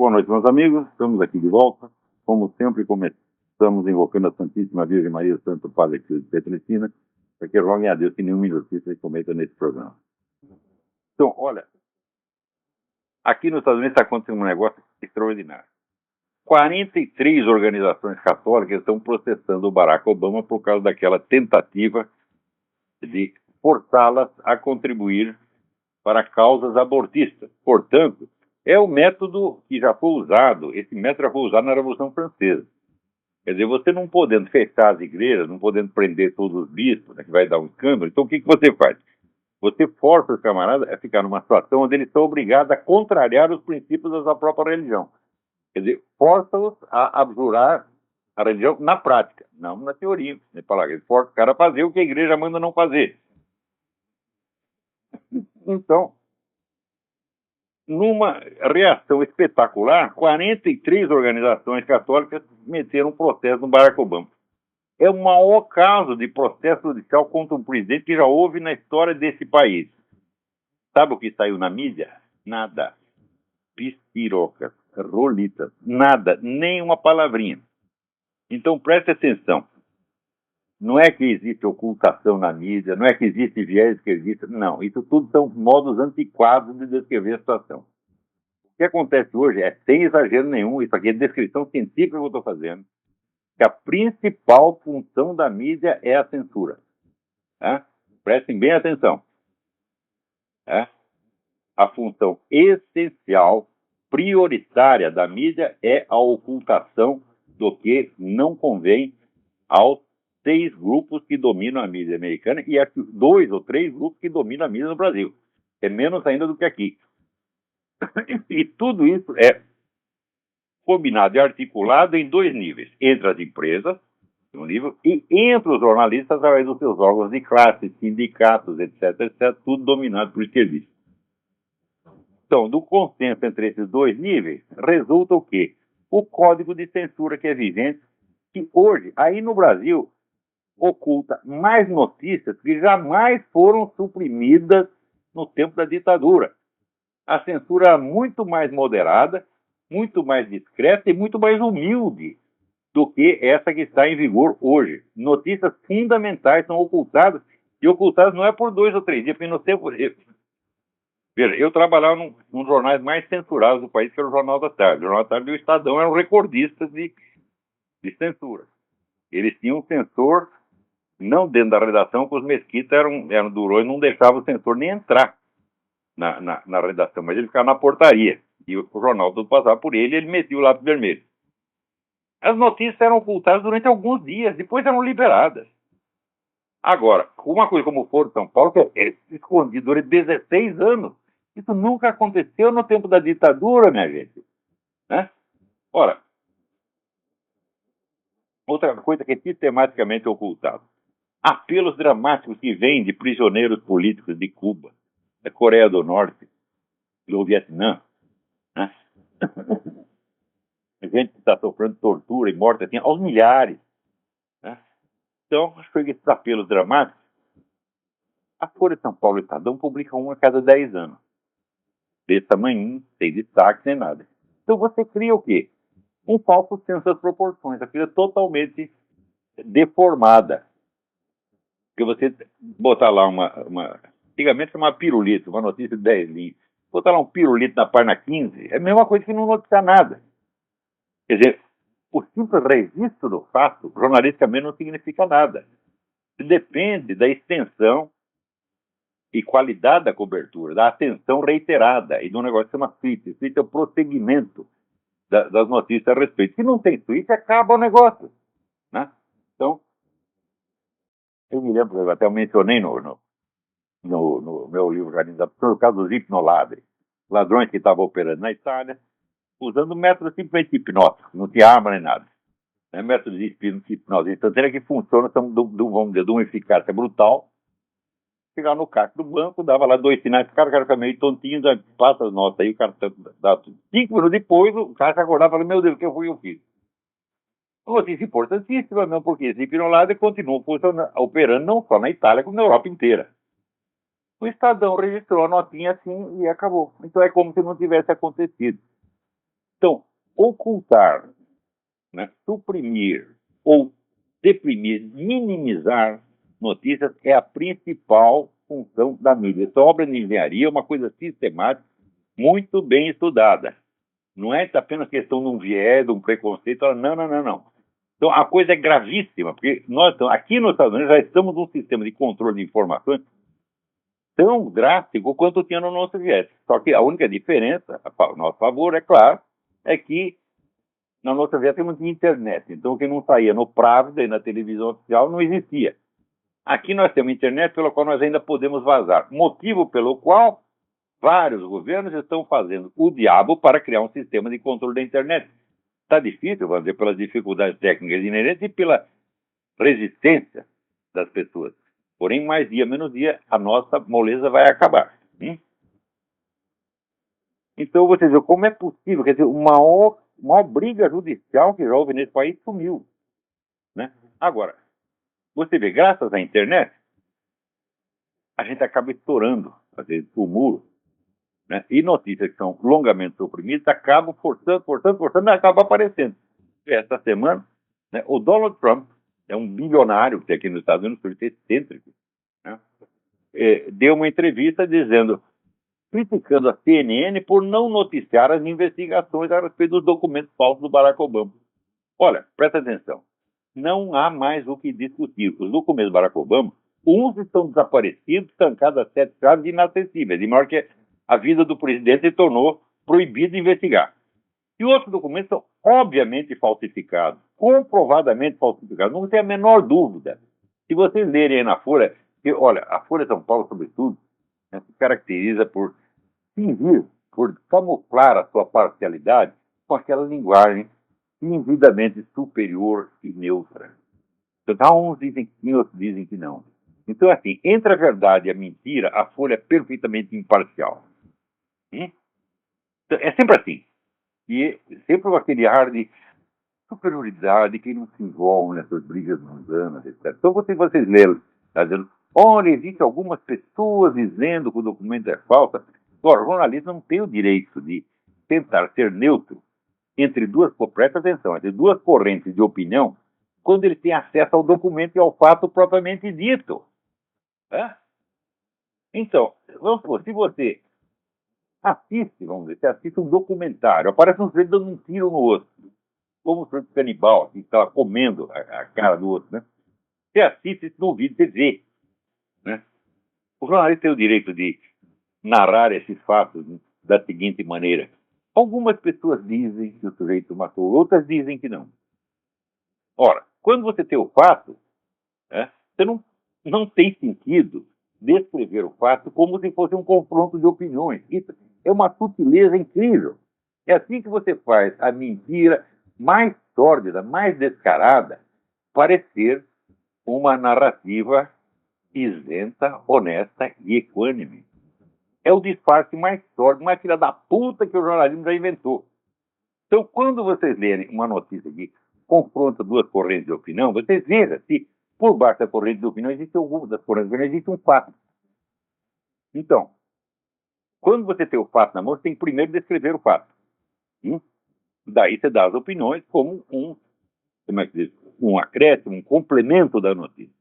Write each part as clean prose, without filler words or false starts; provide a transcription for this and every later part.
Boa noite, meus amigos. Estamos aqui de volta. Como sempre, começamos invocando a Santíssima Virgem Maria, o Santo Padre Cristo de Petricina, para que roguem a Deus que nenhuma injustiça se cometa nesse programa. Então, olha, aqui nos Estados Unidos está acontecendo um negócio extraordinário. 43 organizações católicas estão processando o Barack Obama por causa daquela tentativa de forçá-las a contribuir para causas abortistas. Portanto, é o método que já foi usado, esse método já foi usado na Revolução Francesa. Quer dizer, você não podendo fechar as igrejas, não podendo prender todos os bispos, né, que vai dar um escândalo, então o que você faz? Você força os camaradas a ficar numa situação onde eles são obrigados a contrariar os princípios da sua própria religião. Quer dizer, força-os a abjurar a religião na prática, não na teoria. Eles forçam o cara a fazer o que a igreja manda não fazer. Então, numa reação espetacular, 43 organizações católicas meteram um processo no Barack Obama. É o maior caso de processo judicial contra um presidente que já houve na história desse país. Sabe o que saiu na mídia? Nada. Pispirocas, rolitas, nada, nem uma palavrinha. Então preste atenção. Não é que existe ocultação na mídia, não é que existe viés esquerdista, não. Isso tudo são modos antiquados de descrever a situação. O que acontece hoje é, sem exagero nenhum, isso aqui é descrição científica que eu estou fazendo, que a principal função da mídia é a censura. Tá? Prestem bem atenção. Tá? A função essencial, prioritária da mídia é a ocultação do que não convém aos 6 grupos que dominam a mídia americana e acho 2 ou 3 grupos que dominam a mídia no Brasil. É menos ainda do que aqui. E tudo isso é combinado e articulado em 2 níveis. Entre as empresas, um nível, e entre os jornalistas através dos seus órgãos de classe, sindicatos, etc., tudo dominado por esquerdistas. Então, do consenso entre esses 2 níveis, resulta o quê? O código de censura que é vigente, que hoje, aí no Brasil, oculta mais notícias que jamais foram suprimidas no tempo da ditadura. A censura é muito mais moderada, muito mais discreta e muito mais humilde do que essa que está em vigor hoje. Notícias fundamentais são ocultadas, e ocultadas não é por 2 ou 3 dias, porque no tempo... Veja, eu trabalhava num dos jornais mais censurados do país, que era o Jornal da Tarde. O Jornal da Tarde e o Estadão eram recordistas de censura. Eles tinham um censor, não dentro da redação, porque os Mesquita eram durões e não deixavam o censor nem entrar na redação, mas ele ficava na portaria. E o jornal todo passava por ele e ele metia o lápis vermelho. As notícias eram ocultadas durante alguns dias, depois eram liberadas. Agora, uma coisa como o Foro de São Paulo, que é escondido durante 16 anos, isso nunca aconteceu no tempo da ditadura, minha gente. Né? Ora, outra coisa que é sistematicamente ocultada. Apelos dramáticos que vêm de prisioneiros políticos de Cuba, da Coreia do Norte, do Vietnã. Né? Gente que está sofrendo tortura e morte assim, aos milhares. Né? Então, acho que esses apelos dramáticos, a Folha de São Paulo e o Estadão publicam um a cada 10 anos. Desse tamanho, sem destaque, sem nada. Então você cria o quê? Um falso senso das proporções. A coisa totalmente deformada. Porque você botar lá antigamente chamava pirulito, uma notícia de 10 linhas. Botar lá um pirulito na página 15, é a mesma coisa que não noticiar nada. Quer dizer, o simples registro do fato, jornalisticamente, não significa nada. Depende da extensão e qualidade da cobertura, da atenção reiterada e do negócio que chama tweet. Tweet é o prosseguimento das notícias a respeito. Se não tem tweet, acaba o negócio. Né? Então, eu me lembro, eu até mencionei no meu livro Jardim da Pessoa, o caso dos hipnoladres. Ladrões que estavam operando na Itália, usando métodos simplesmente hipnóticos, não tinha arma nem nada. Métodos de hipnose instantânea que funcionam, vamos dizer, de uma eficácia brutal. Chegava no caixa do banco, dava lá 2 sinais, o cara ficava meio tontinho, passa as notas aí, o cara dá tudo. 5 minutos depois, o cara acordava e falava, meu Deus, o que eu fiz? Notícia importantíssima, não, porque esse hipnolado continua operando não só na Itália, como na Europa inteira. O Estadão registrou a notinha assim e acabou. Então é como se não tivesse acontecido. Então, ocultar, né, suprimir ou deprimir, minimizar notícias é a principal função da mídia. Essa obra de engenharia é uma coisa sistemática, muito bem estudada. Não é apenas questão de um viés, de um preconceito. Não, não, não, não. Então, a coisa é gravíssima, porque nós aqui nos Estados Unidos já estamos num sistema de controle de informações tão drástico quanto tinha no nosso viés. Só que a única diferença, a nosso favor, é claro, é que na nossa viés temos internet. Então, o que não saía no Pravda e na televisão oficial não existia. Aqui nós temos internet pela qual nós ainda podemos vazar. Motivo pelo qual vários governos estão fazendo o diabo para criar um sistema de controle da internet. Está difícil, vamos dizer, pelas dificuldades técnicas inerentes e pela resistência das pessoas. Porém, mais dia, menos dia, a nossa moleza vai acabar. Então, você vê como é possível, quer dizer, uma maior briga judicial que já houve nesse país sumiu. Né? Agora, você vê, graças à internet, a gente acaba estourando, às vezes, o muro. Né? E notícias que são longamente suprimidas acabam forçando, e acabam aparecendo. Esta semana, né, o Donald Trump, é um bilionário que tem aqui nos Estados Unidos, excêntrico, né, deu uma entrevista criticando a CNN por não noticiar as investigações a respeito dos documentos falsos do Barack Obama. Olha, presta atenção, não há mais o que discutir. Os documentos do Barack Obama, uns estão desaparecidos, trancados a 7 chaves inacessíveis, de modo que a vida do presidente se tornou proibido de investigar. E outros documentos são obviamente falsificados, comprovadamente falsificados, não tem a menor dúvida. Se vocês lerem aí na Folha, olha, a Folha de São Paulo, sobretudo, né, se caracteriza por fingir, por camuflar a sua parcialidade com aquela linguagem indevidamente superior e neutra. Então, uns dizem que sim, outros dizem que não. Então, assim, entre a verdade e a mentira, a Folha é perfeitamente imparcial. Então, é sempre assim. E sempre com aquele ar de superioridade, que não se envolve nessas brigas mundanas, etc. Então, vocês leram, está dizendo, olha, existem algumas pessoas dizendo que o documento é falso. Agora, o jornalista não tem o direito de tentar ser neutro entre presta atenção, entre duas correntes de opinião, quando ele tem acesso ao documento e ao fato propriamente dito. Então, vamos supor, se você você assiste um documentário, aparece um sujeito dando um tiro no outro, como o sujeito canibal, que estava comendo a cara do outro, né? Você assiste isso no vídeo, você vê, né? O jornalista tem o direito de narrar esses fatos da seguinte maneira. Algumas pessoas dizem que o sujeito matou, outras dizem que não. Ora, quando você tem o fato, você não tem sentido descrever o fato como se fosse um confronto de opiniões. Isso é uma sutileza incrível. É assim que você faz a mentira mais sórdida, mais descarada, parecer uma narrativa isenta, honesta e equânime. É o disfarce mais sórdido, mais filha da puta que o jornalismo já inventou. Então, quando vocês lerem uma notícia que confronta duas correntes de opinião, vocês vejam se por baixo da corrente de opinião existe alguma das correntes de opinião, existe um fato. Então, quando você tem o fato na mão, você tem que primeiro descrever o fato. Daí você dá as opiniões como um acréscimo, um complemento da notícia.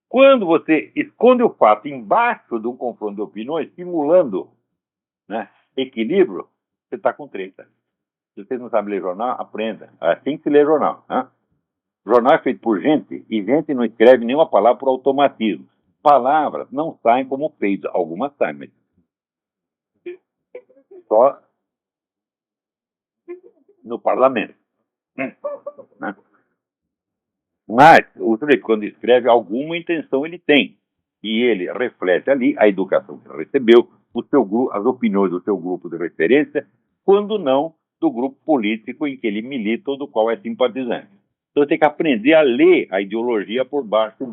Quando você esconde o fato embaixo de um confronto de opiniões, simulando, né, equilíbrio, você está com treta. Se vocês não sabem ler jornal, aprenda. Assim que se lê jornal. Jornal é feito por gente, e gente não escreve nenhuma palavra por automatismo. Palavras não saem como feitas. Algumas saem, mas só no parlamento. Né? Mas o sujeito, quando escreve, alguma intenção ele tem. E ele reflete ali a educação que ele recebeu, as opiniões do seu grupo de referência, quando não do grupo político em que ele milita ou do qual é simpatizante. Então tem que aprender a ler a ideologia por baixo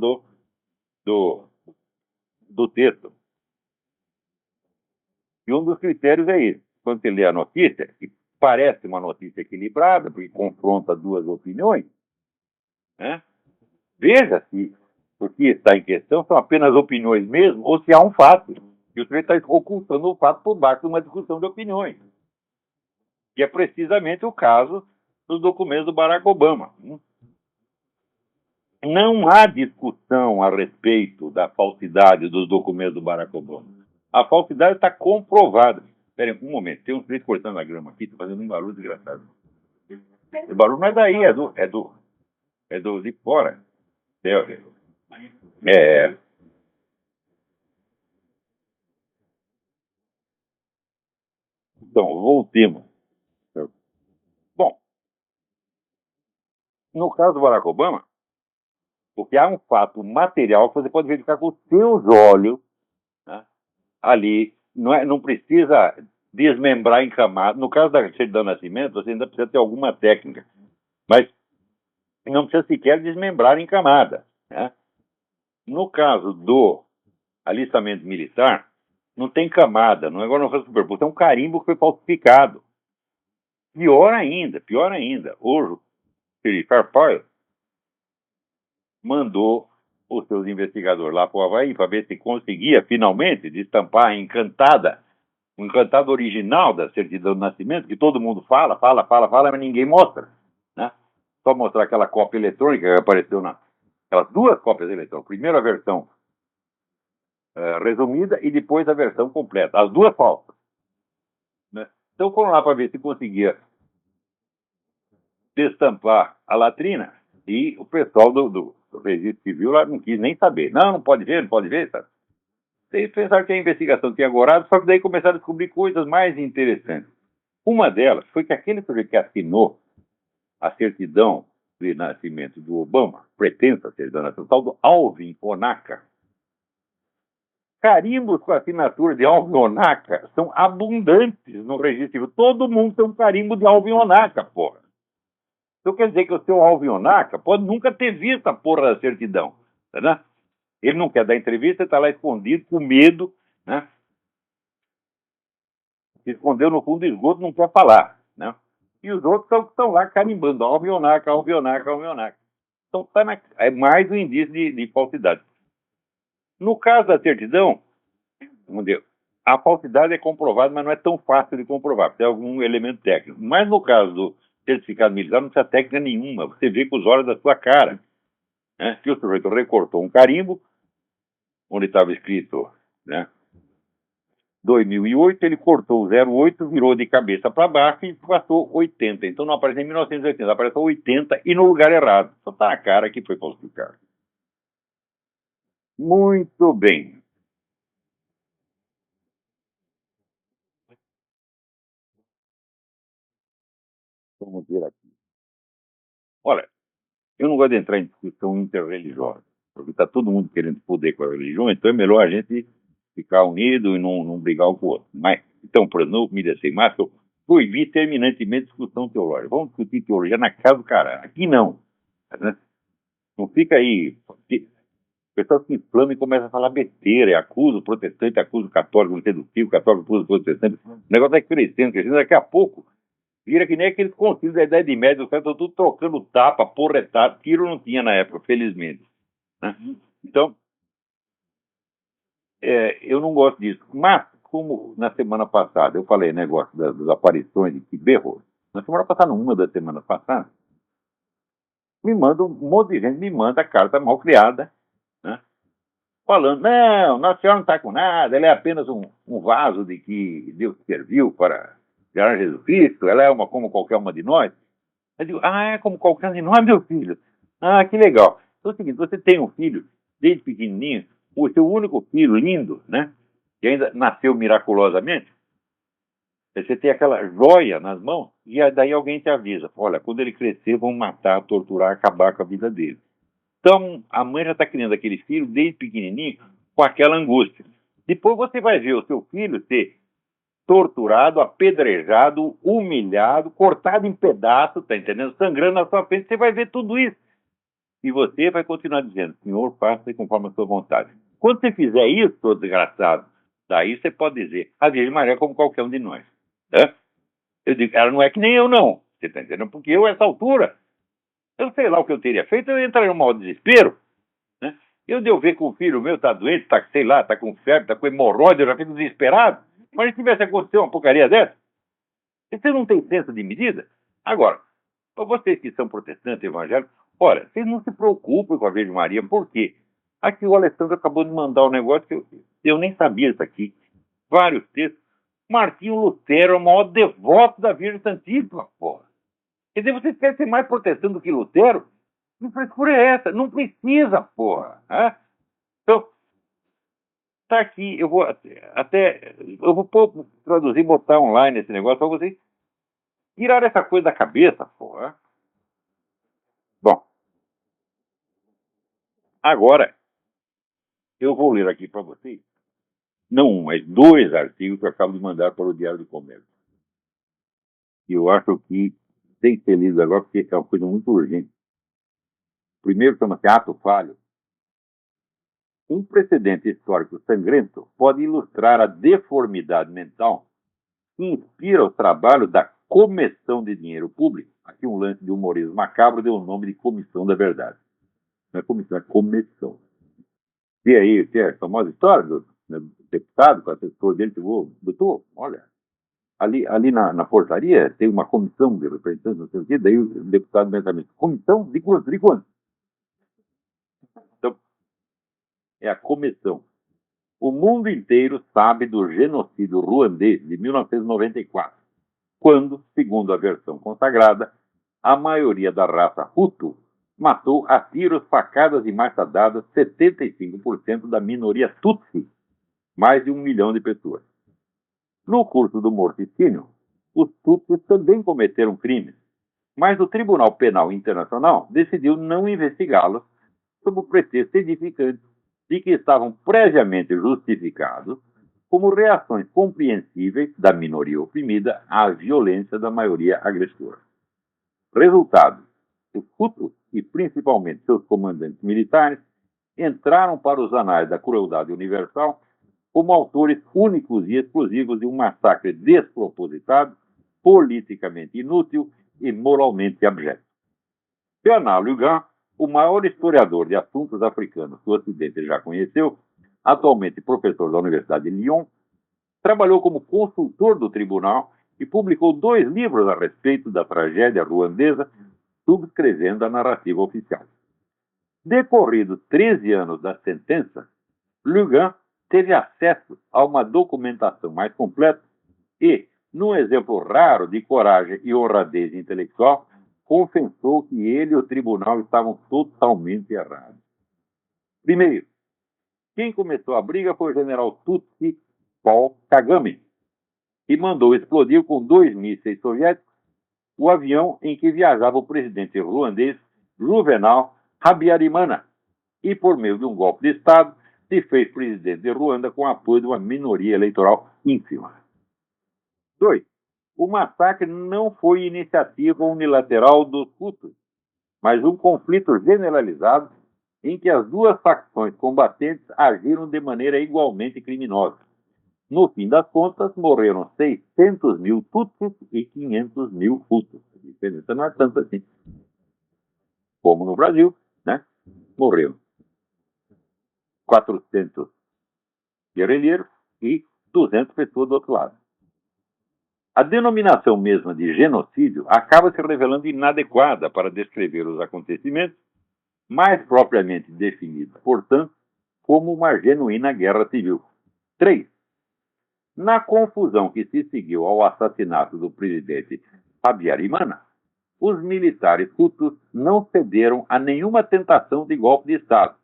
do texto. E um dos critérios é esse. Quando você lê a notícia, que parece uma notícia equilibrada, porque confronta duas opiniões, né? Veja se o que está em questão são apenas opiniões mesmo, ou se há um fato. E o sujeito está ocultando o fato por baixo de uma discussão de opiniões. que é precisamente o caso dos documentos do Barack Obama. Não há discussão a respeito da falsidade dos documentos do Barack Obama. A falsidade está comprovada. Espera aí, um momento, tem um sujeito cortando a grama aqui, está fazendo um barulho desgraçado. Esse barulho não é daí, é do de fora. É. Então, voltemos. Bom, no caso do Barack Obama, porque há um fato material que você pode verificar com os seus olhos, né, ali. Não precisa desmembrar em camada. No caso da certidão de nascimento, você ainda precisa ter alguma técnica. Mas não precisa sequer desmembrar em camada. Né? No caso do alistamento militar, não tem camada, não é igual no caso do superposto, é um carimbo que foi falsificado. Pior ainda, hoje o Felipe Arpaio mandou os seus investigadores lá para o Havaí para ver se conseguia finalmente destampar o encantado original da certidão de nascimento, que todo mundo fala, mas ninguém mostra. Né? Só mostrar aquela cópia eletrônica que apareceu aquelas duas cópias eletrônicas. Primeiro a versão resumida e depois a versão completa. As duas falsas. Né? Então foram lá para ver se conseguia destampar a latrina e o pessoal do registro civil lá não quis nem saber. Não pode ver, sabe? Eles pensaram que a investigação tinha agorado, só que daí começaram a descobrir coisas mais interessantes. Uma delas foi que aquele sujeito que assinou a certidão de nascimento do Obama, pretensa certidão de nascimento, tal do Alvin Onaka. Carimbos com a assinatura de Alvin Onaka são abundantes no registro civil. Todo mundo tem um carimbo de Alvin Onaka, porra. Então quer dizer que o seu Alvin Onaka pode nunca ter visto a porra da certidão, né? Ele não quer dar entrevista, está lá escondido, com medo, né? Se escondeu no fundo do esgoto, não quer falar, né? E os outros estão lá carimbando, Alvin Onaka. Então é mais um indício de falsidade. No caso da certidão, a falsidade é comprovada, mas não é tão fácil de comprovar, tem algum elemento técnico. Mas no caso do certificado militar, não precisa técnica nenhuma, você vê com os olhos da sua cara, né, que o sujeito recortou um carimbo, onde estava escrito, né, 2008, ele cortou o 08, virou de cabeça para baixo e passou 80. Então não apareceu em 1980, apareceu 80 e no lugar errado. Só está na cara que foi falsificado. Muito bem. Vamos ver aqui. Olha, eu não gosto de entrar em discussão interreligiosa, porque está todo mundo querendo poder com a religião, então é melhor a gente ficar unido e não brigar um com o outro. Mas, então, por exemplo, Mídia Sem Máscara, eu proibi terminantemente discussão teológica. Vamos discutir teologia na casa do caralho. Aqui não. Né? Não fica aí. O pessoal se inflama e começa a falar besteira, acusa o protestante, acusa o católico, não sendo filho, o católico acusa o protestante. O negócio vai crescendo, daqui a pouco vira que nem aqueles concílios da Idade Média, os caras estão tudo trocando tapa, porretado, tiro não tinha na época, felizmente. Né? Então, eu não gosto disso. Mas, como na semana passada eu falei negócio das aparições de Quiberro, na semana passada, uma das semanas passadas, um monte de gente me manda carta mal criada, né? Falando, não, Nossa Senhora não está com nada, ela é apenas um vaso de que Deus serviu para gerar Jesus Cristo, ela é como qualquer uma de nós. Eu digo, é como qualquer um de nós, meu filho. Ah, que legal. Então é o seguinte, você tem um filho, desde pequenininho, o seu único filho lindo, né, que ainda nasceu miraculosamente, você tem aquela joia nas mãos, e daí alguém te avisa, olha, quando ele crescer, vão matar, torturar, acabar com a vida dele. Então, a mãe já está criando aquele filho desde pequenininho com aquela angústia. Depois você vai ver o seu filho ser torturado, apedrejado, humilhado, cortado em pedaços, tá entendendo? Sangrando na sua frente, você vai ver tudo isso. E você vai continuar dizendo, Senhor, faça conforme a sua vontade. Quando você fizer isso, todo desgraçado, daí você pode dizer, a Virgem Maria é como qualquer um de nós. Tá? Eu digo, ela não é que nem eu, não. Você tá entendendo? Porque eu, a essa altura, eu sei lá o que eu teria feito, eu entraria num maior desespero. Né? Eu devo ver que o filho meu tá doente, tá, sei lá, tá com febre, tá com hemorroide, eu já fico desesperado. Mas se tivesse acontecido uma porcaria dessa, Você não tem senso de medida? Agora, para vocês que são protestantes, evangélicos, olha, vocês não se preocupem com a Virgem Maria, por quê? Aqui o Alessandro acabou de mandar um negócio que eu nem sabia isso aqui. Vários textos. Martinho Lutero é o maior devoto da Virgem Santíssima, porra. Quer dizer, vocês querem ser mais protestante do que Lutero? Que frescura é essa? Não precisa, porra. Então, tá aqui, eu vou traduzir, botar online esse negócio para vocês tirar essa coisa da cabeça, porra. Bom, agora eu vou ler aqui para vocês, não um, mas 2 artigos que eu acabo de mandar para o Diário do Comércio. E eu acho que tem que ser lido agora porque é uma coisa muito urgente. O primeiro chama-se Ato Falho. Um precedente histórico sangrento pode ilustrar a deformidade mental que inspira o trabalho da Comissão de Dinheiro Público. Aqui um lance de humorismo macabro deu o nome de Comissão da Verdade. Não é comissão, é comissão. E aí, que é a famosa história do deputado, com o assessor dele, chegou, doutor, olha, ali na portaria tem uma comissão de representantes, não sei o quê, daí o deputado mentalmente, comissão de quanto? Então, é a comissão. O mundo inteiro sabe do genocídio ruandês de 1994, quando, segundo a versão consagrada, a maioria da raça Hutu matou a tiros, facadas e machadadas 75% da minoria Tutsi, mais de 1 milhão de pessoas. No curso do morticínio, os Tutsis também cometeram crimes, mas o Tribunal Penal Internacional decidiu não investigá-los sob o pretexto edificante de que estavam previamente justificados como reações compreensíveis da minoria oprimida à violência da maioria agressora. Resultado: os Hutus, e principalmente seus comandantes militares, entraram para os anais da crueldade universal como autores únicos e exclusivos de um massacre despropositado, politicamente inútil e moralmente abjeto. Bernard Lugan, o maior historiador de assuntos africanos que o Ocidente já conheceu, atualmente professor da Universidade de Lyon, trabalhou como consultor do tribunal e publicou 2 livros a respeito da tragédia ruandesa, subscrevendo a narrativa oficial. Decorridos 13 anos da sentença, Lugan teve acesso a uma documentação mais completa e, num exemplo raro de coragem e honradez intelectual, confessou que ele e o tribunal estavam totalmente errados. Primeiro, quem começou a briga foi o general Tutsi Paul Kagame, que mandou explodir com 2 mísseis soviéticos o avião em que viajava o presidente ruandês Juvenal Habyarimana e, por meio de um golpe de Estado, se fez presidente de Ruanda com apoio de uma minoria eleitoral ínfima. 2. O massacre não foi iniciativa unilateral dos Hutus, mas um conflito generalizado em que as 2 facções combatentes agiram de maneira igualmente criminosa. No fim das contas, morreram 600 mil Tutsis e 500 mil Hutus. A diferença não é tanto assim. Como no Brasil, né? Morreram 400 guerrilheiros e 200 pessoas do outro lado. A denominação mesma de genocídio acaba se revelando inadequada para descrever os acontecimentos, mais propriamente definida, portanto, como uma genuína guerra civil. 3. Na confusão que se seguiu ao assassinato do presidente Habyarimana, os militares Hutus não cederam a nenhuma tentação de golpe de Estado,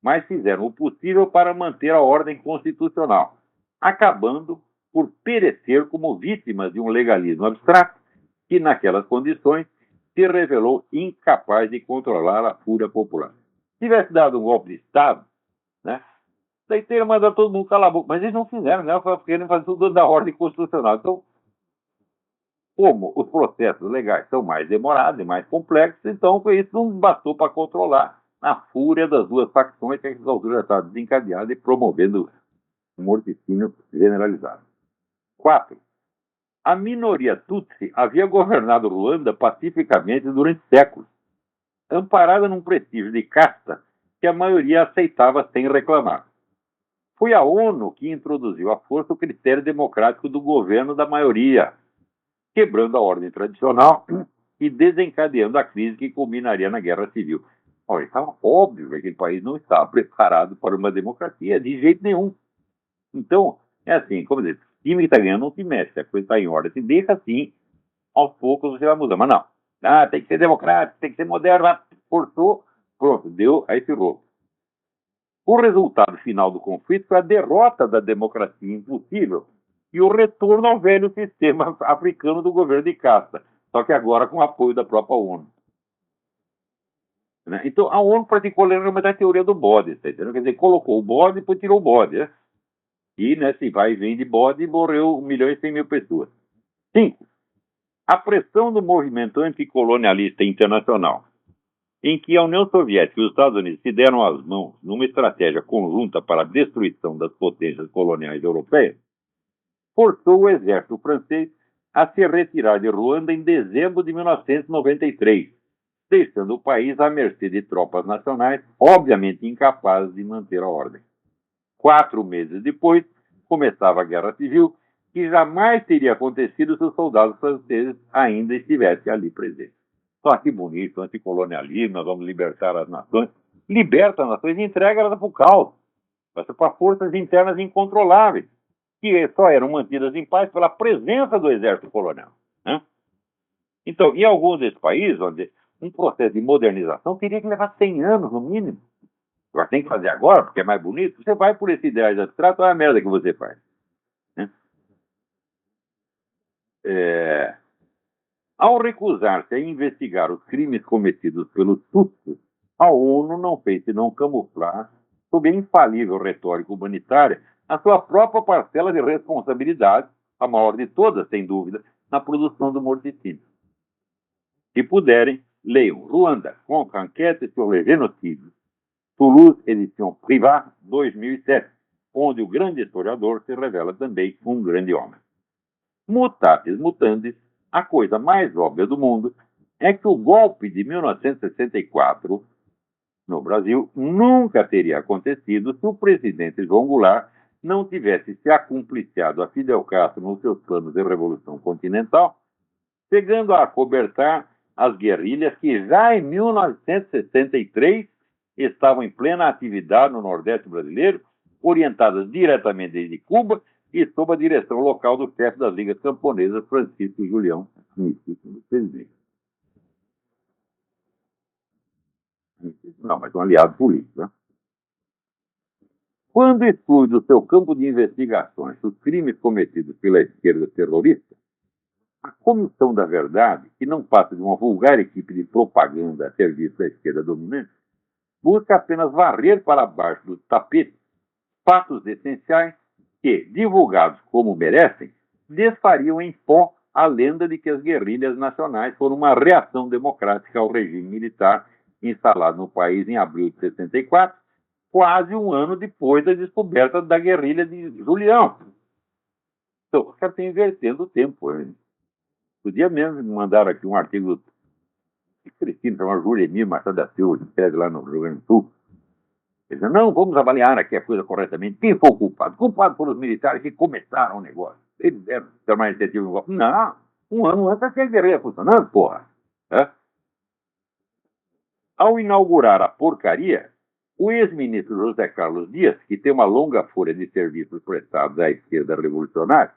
mas fizeram o possível para manter a ordem constitucional, acabando por perecer como vítimas de um legalismo abstrato que, naquelas condições, se revelou incapaz de controlar a fúria popular. Se tivesse dado um golpe de Estado, né, daí teria mandado todo mundo calar a boca. Mas eles não fizeram, né? Porque eles faziam tudo da ordem constitucional. Então, como os processos legais são mais demorados e mais complexos, então isso não bastou para controlar a fúria das 2 facções que a altura já estava desencadeada e promovendo um morticínio generalizado. 4. A minoria Tutsi havia governado Ruanda pacificamente durante séculos, amparada num prestígio de casta que a maioria aceitava sem reclamar. Foi a ONU que introduziu à força o critério democrático do governo da maioria. quebrando a ordem tradicional e desencadeando a crise que culminaria na Guerra Civil. Olha, estava óbvio que aquele país não estava preparado para uma democracia, de jeito nenhum. Então, é assim, como dizer, o time que está ganhando não se mexe, a coisa está em ordem. Se deixa assim, aos poucos você vai mudar. Mas não, tem que ser democrático, tem que ser moderno, forçou, pronto, deu, aí ferrou. O resultado final do conflito foi a derrota da democracia impossível e o retorno ao velho sistema africano do governo de casta, só que agora com apoio da própria ONU. Né? Então, a ONU praticou a teoria do bode, tá entendendo? Quer dizer, colocou o bode e depois tirou o bode. Né? E, se vai e vem de bode, morreu 1.100.000 pessoas. 5. A pressão do movimento anticolonialista internacional, em que a União Soviética e os Estados Unidos se deram as mãos numa estratégia conjunta para a destruição das potências coloniais europeias, forçou o exército francês a se retirar de Ruanda em dezembro de 1993, deixando o país à mercê de tropas nacionais, obviamente incapazes de manter a ordem. 4 meses depois, começava a Guerra Civil, que jamais teria acontecido se os soldados franceses ainda estivessem ali presentes. Só que bonito, anticolonialismo, nós vamos libertar as nações. Liberta as nações e entrega elas para o caos, para forças internas incontroláveis, que só eram mantidas em paz pela presença do exército colonial. Né? Então, em alguns desses países, onde um processo de modernização teria que levar 100 anos, no mínimo, agora tem que fazer agora, porque é mais bonito, você vai por esse ideais abstrato, olha a merda que você faz. Né? Ao recusar-se a investigar os crimes cometidos pelos Tutsis, a ONU não fez senão camuflar, sob a infalível retórica humanitária, a sua própria parcela de responsabilidade, a maior de todas, sem dúvida, na produção do morticínio. Se puderem, leiam Ruanda, contre enquête sur le génocide, Toulouse, edição Privat, 2007, onde o grande historiador se revela também um grande homem. Mutatis mutandis, a coisa mais óbvia do mundo é que o golpe de 1964 no Brasil nunca teria acontecido se o presidente João Goulart não tivesse se acumpliciado a Fidel Castro nos seus planos de revolução continental, chegando a acobertar as guerrilhas que já em 1963 estavam em plena atividade no Nordeste brasileiro, orientadas diretamente desde Cuba e sob a direção local do chefe das Ligas Camponesas, Francisco Julião Presidente. Não, mas um aliado político. Né? Quando exclui do seu campo de investigações os crimes cometidos pela esquerda terrorista, a Comissão da Verdade, que não passa de uma vulgar equipe de propaganda a serviço da esquerda dominante, busca apenas varrer para baixo do tapete fatos essenciais que, divulgados como merecem, desfariam em pó a lenda de que as guerrilhas nacionais foram uma reação democrática ao regime militar instalado no país em abril de 64, quase um ano depois da descoberta da guerrilha de Julião. Então, os caras estão invertendo o tempo. Hein? Podia mesmo me mandaram aqui um artigo de Cristina, chamado Juliemir Machado da Silva, que escreve lá no Rio Grande do Sul. Ele diz, não, vamos avaliar aqui a coisa corretamente. Quem foi o culpado? Culpado foram os militares que começaram o negócio. Eles deram uma iniciativa no golpe. Não, um ano antes tinha a guerrilha funcionando, porra. É? Ao inaugurar a porcaria, o ex-ministro José Carlos Dias, que tem uma longa folha de serviços prestados à esquerda revolucionária,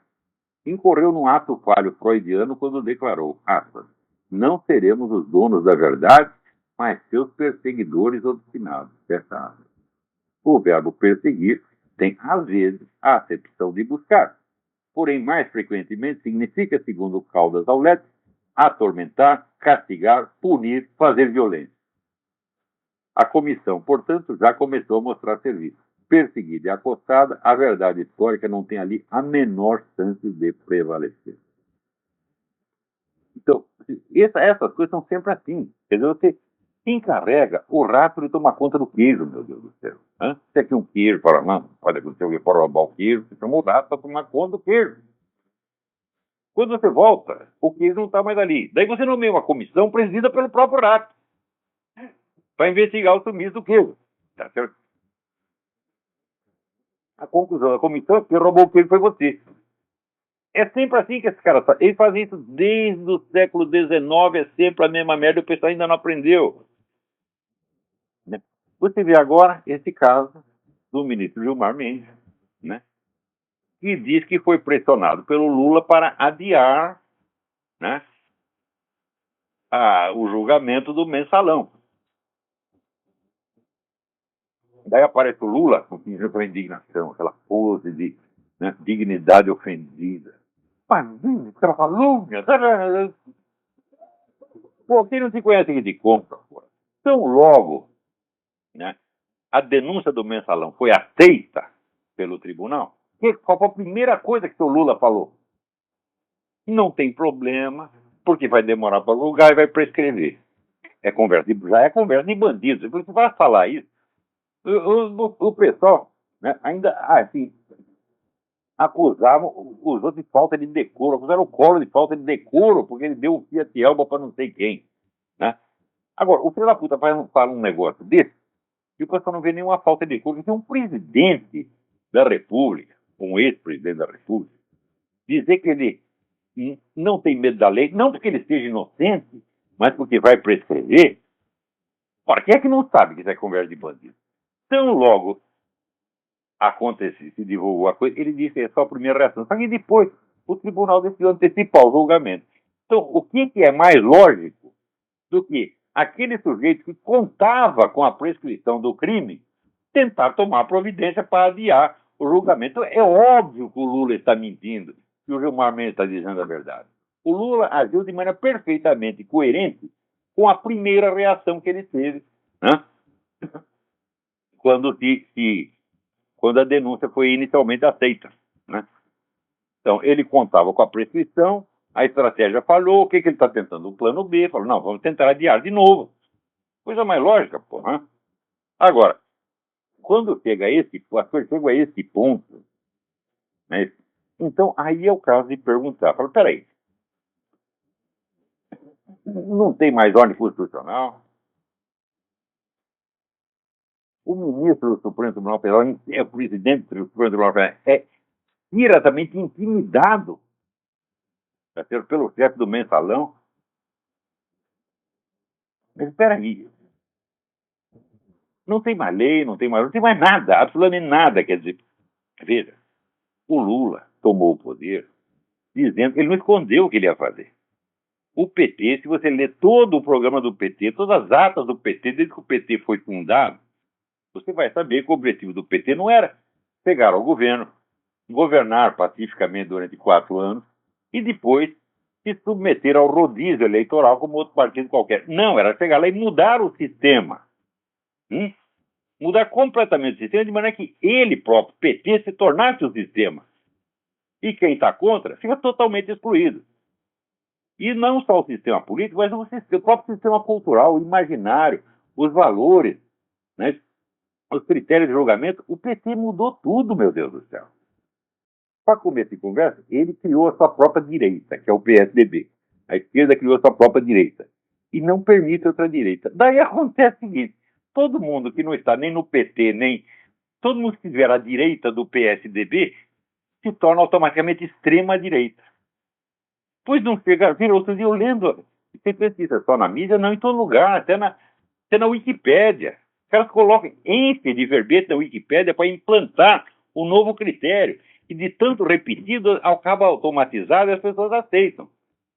incorreu num ato falho freudiano quando declarou, aspas, não seremos os donos da verdade, mas seus perseguidores obstinados, fecha aspas. O verbo perseguir tem, às vezes, a acepção de buscar, porém, mais frequentemente, significa, segundo Caldas Aulete, atormentar, castigar, punir, fazer violência. A comissão, portanto, já começou a mostrar serviço. Perseguida e acostada, a verdade histórica não tem ali a menor chance de prevalecer. Então, essas coisas são sempre assim. Quer dizer, você encarrega o rato de tomar conta do queijo, meu Deus do céu. Se aqui um queijo, pode acontecer alguém para roubar o queijo, você chama o rato para tomar conta do queijo. Quando você volta, o queijo não está mais ali. Daí você nomeia uma comissão presidida pelo próprio rato para investigar o sumiço do queijo. Tá certo? A conclusão da comissão é que quem roubou o queijo foi você. É sempre assim que esses caras fazem. Eles fazem isso desde o século XIX, é sempre a mesma merda, e o pessoal ainda não aprendeu. Né? Você vê agora esse caso do ministro Gilmar Mendes, né? Que diz que foi pressionado pelo Lula para adiar, né, o julgamento do mensalão. Daí aparece o Lula com aquela indignação, aquela pose de, né, dignidade ofendida. Mas, aquela calúnia. Pô, quem não te conhece que te compra, pô. Então, logo, né, a denúncia do mensalão foi aceita pelo tribunal. Qual foi a primeira coisa que o Lula falou? Não tem problema, porque vai demorar para julgar e vai prescrever. Já é conversa de bandido. Você vai falar isso. O pessoal, né, ainda assim, acusavam os outros de falta de decoro, acusaram o Collor de falta de decoro, porque ele deu o Fiat Elba para não sei quem. Né? Agora, o filho da puta fala um negócio desse, e o pessoal não vê nenhuma falta de decoro. Tem um presidente da República, um ex-presidente da República, dizer que ele não tem medo da lei, não porque ele seja inocente, mas porque vai prescrever. Ora, quem é que não sabe que isso é conversa de bandido? Então, logo aconteceu, se divulgou a coisa, ele disse que é só a primeira reação. Só que depois o tribunal decidiu antecipar o julgamento. Então, o que é mais lógico do que aquele sujeito que contava com a prescrição do crime tentar tomar providência para adiar o julgamento? É óbvio que o Lula está mentindo, que o Gilmar Mendes está dizendo a verdade. O Lula agiu de maneira perfeitamente coerente com a primeira reação que ele teve, né? Quando a denúncia foi inicialmente aceita. Né? Então, ele contava com a prescrição, a estratégia falhou, o que ele está tentando? O plano B, falou, não, vamos tentar adiar de novo. Coisa mais lógica, pô. Né? Agora, quando chega a esse ponto, né, então aí é o caso de perguntar, fala, peraí, não tem mais ordem constitucional? O ministro do Supremo Tribunal Federal, o presidente do Supremo Tribunal Federal, é diretamente intimidado pelo chefe do mensalão. Mas espera aí, não tem mais lei, não tem mais nada, absolutamente nada. Quer dizer, veja, o Lula tomou o poder dizendo que ele não escondeu o que ele ia fazer. O PT, se você ler todo o programa do PT, todas as atas do PT, desde que o PT foi fundado, você vai saber que o objetivo do PT não era pegar ao governo, governar pacificamente durante 4 anos e depois se submeter ao rodízio eleitoral como outro partido qualquer. Não, era chegar lá e mudar o sistema. Mudar completamente o sistema de maneira que ele próprio, PT, se tornasse o sistema. E quem está contra fica totalmente excluído. E não só o sistema político, mas o próprio sistema cultural, o imaginário, os valores, né, os critérios de julgamento. O PT mudou tudo, meu Deus do céu. Para começo de conversa, ele criou a sua própria direita, que é o PSDB. A esquerda criou a sua própria direita. E não permite outra direita. Daí acontece o seguinte, todo mundo que não está nem no PT, nem todo mundo que estiver à direita do PSDB se torna automaticamente extrema-direita. Pois não chega, vira outro dia eu lendo, você precisa só na mídia, não em todo lugar, até na Wikipédia. Os caras colocam ênfase de verbete na Wikipédia para implantar um novo critério. E de tanto repetido, acaba automatizado e as pessoas aceitam.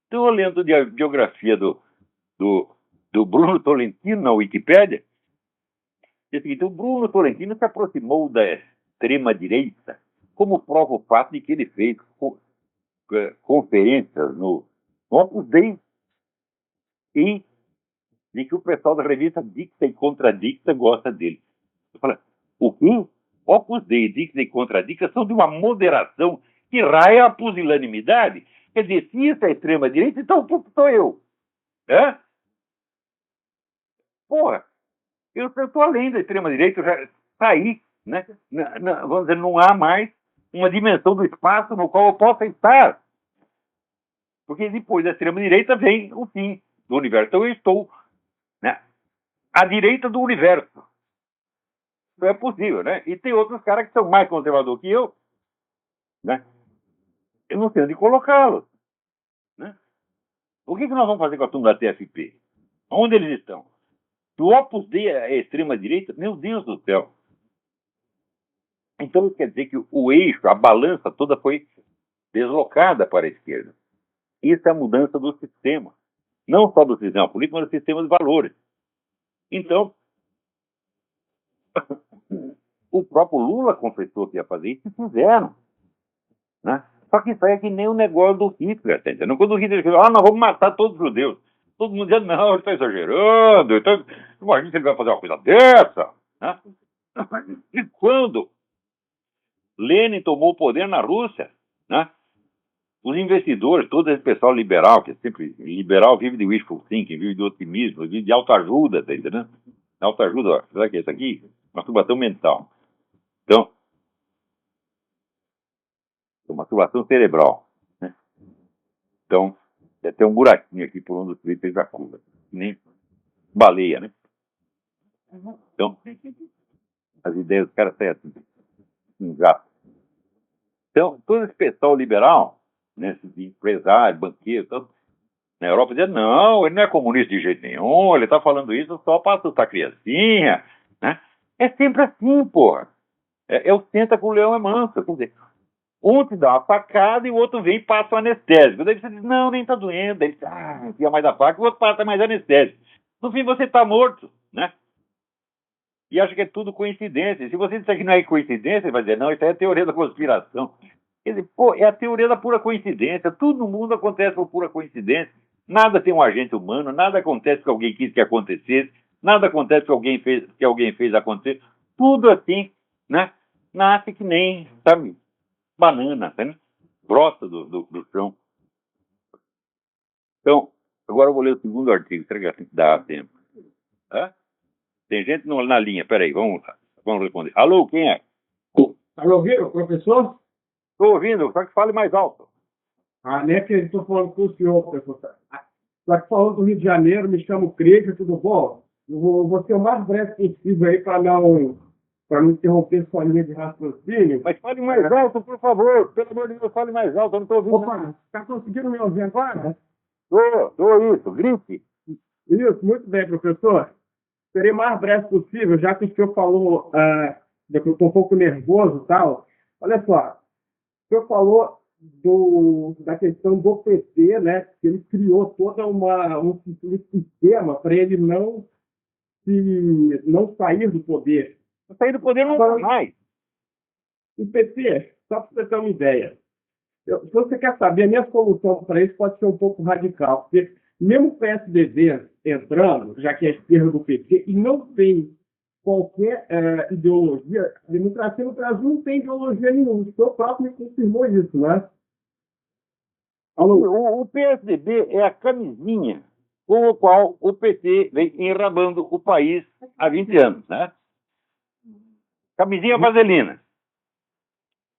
Então, eu lendo a biografia do Bruno Tolentino na Wikipédia, diz o seguinte, o Bruno Tolentino se aproximou da extrema-direita, como prova o fato de que ele fez conferências no Opus Dei e de que o pessoal da revista Dicta e Contradicta gosta dele. Eu falo, o quê? Opus Dei, Dicta e Contradicta são de uma moderação que raia a pusilanimidade. Quer dizer, se isso é extrema-direita, então o que sou eu? Hã? Porra, eu estou além da extrema-direita, eu já saí, né? Vamos dizer, não há mais uma dimensão do espaço no qual eu possa estar. Porque depois da extrema-direita vem o fim do universo. Então eu estou, né, à direita do universo. Não é possível, né? E tem outros caras que são mais conservadores que eu, né? Eu não sei onde colocá-los. Né? O que nós vamos fazer com a turma da TFP? Onde eles estão? Se o Opus Dei é a extrema-direita, meu Deus do céu. Então, quer dizer que o eixo, a balança toda foi deslocada para a esquerda. Isso é a mudança do sistema. Não só do sistema político, mas do sistema de valores. Então, o próprio Lula confessou que ia fazer isso e fizeram. Né? Só que isso aí é que nem o negócio do Hitler. Tá entendendo? Quando o Hitler falou, nós vamos matar todos os judeus. Todo mundo dizendo, não, ele está exagerando. Imagina se ele vai fazer uma coisa dessa. Né? E quando Lenin tomou o poder na Rússia, né? Os investidores, todo esse pessoal liberal, que é sempre liberal, vive de wishful thinking, vive de otimismo, vive de autoajuda, tá entendendo? Autoajuda, será que é isso aqui? Masturbação mental. Então, masturbação cerebral. Né? Então, deve ter um buraquinho aqui por onde o sujeito fez a curva. Nem baleia, né? Então, as ideias dos caras saem assim, um gato. Então, todo esse pessoal liberal, né, esses empresários, banqueiros, tudo, na Europa dizia, não, ele não é comunista de jeito nenhum, ele está falando isso só para assustar criancinha. Né? É sempre assim, porra. É o senta com o leão é manso. Quer dizer, um te dá uma facada e o outro vem e passa o anestésico. Daí você diz, não, nem está doendo. Daí ele enfia mais a faca e o outro passa mais anestésico. No fim você está morto, né? E acha que é tudo coincidência. Se você disser que não é coincidência, ele vai dizer, não, isso aí é teoria da conspiração. Quer dizer, pô, é a teoria da pura coincidência. Tudo no mundo acontece por pura coincidência. Nada tem um agente humano, nada acontece porque alguém quis que acontecesse, nada acontece porque alguém fez acontecer. Tudo assim, né? Nasce que nem, sabe, banana, né? Brota do chão. Então, agora eu vou ler o segundo artigo, será que dá tempo? Hã? Tem gente na linha, peraí, vamos responder. Alô, quem é? Tá me ouvindo, professor? Estou ouvindo, só que fale mais alto. Nem acredito, estou falando com o senhor, professor. Só que falando do Rio de Janeiro, me chamo Cris, tudo bom? Eu vou ser o mais breve possível aí para não interromper sua linha de raciocínio. Mas fale mais alto, por favor. Pelo amor de Deus, fale mais alto, eu não estou ouvindo. Opa, está conseguindo me ouvir agora? Estou isso, grite. Isso, muito bem, professor. Serei o mais breve possível, já que o senhor falou que eu estou um pouco nervoso e tal. Olha só, o senhor falou da questão do PT, né? Que ele criou todo um sistema para ele não sair do poder. Sair do poder não dá mais. O PT, só para você ter uma ideia, se você quer saber, a minha solução para isso pode ser um pouco radical, porque mesmo o PSDB entrando, já que é a esquerda do PT, e não tem qualquer ideologia, a democracia no Brasil não tem ideologia nenhuma. O senhor próprio me confirmou isso, né? O PSDB é a camisinha com a qual o PT vem enrabando o país há 20 anos, né? Camisinha vaselina.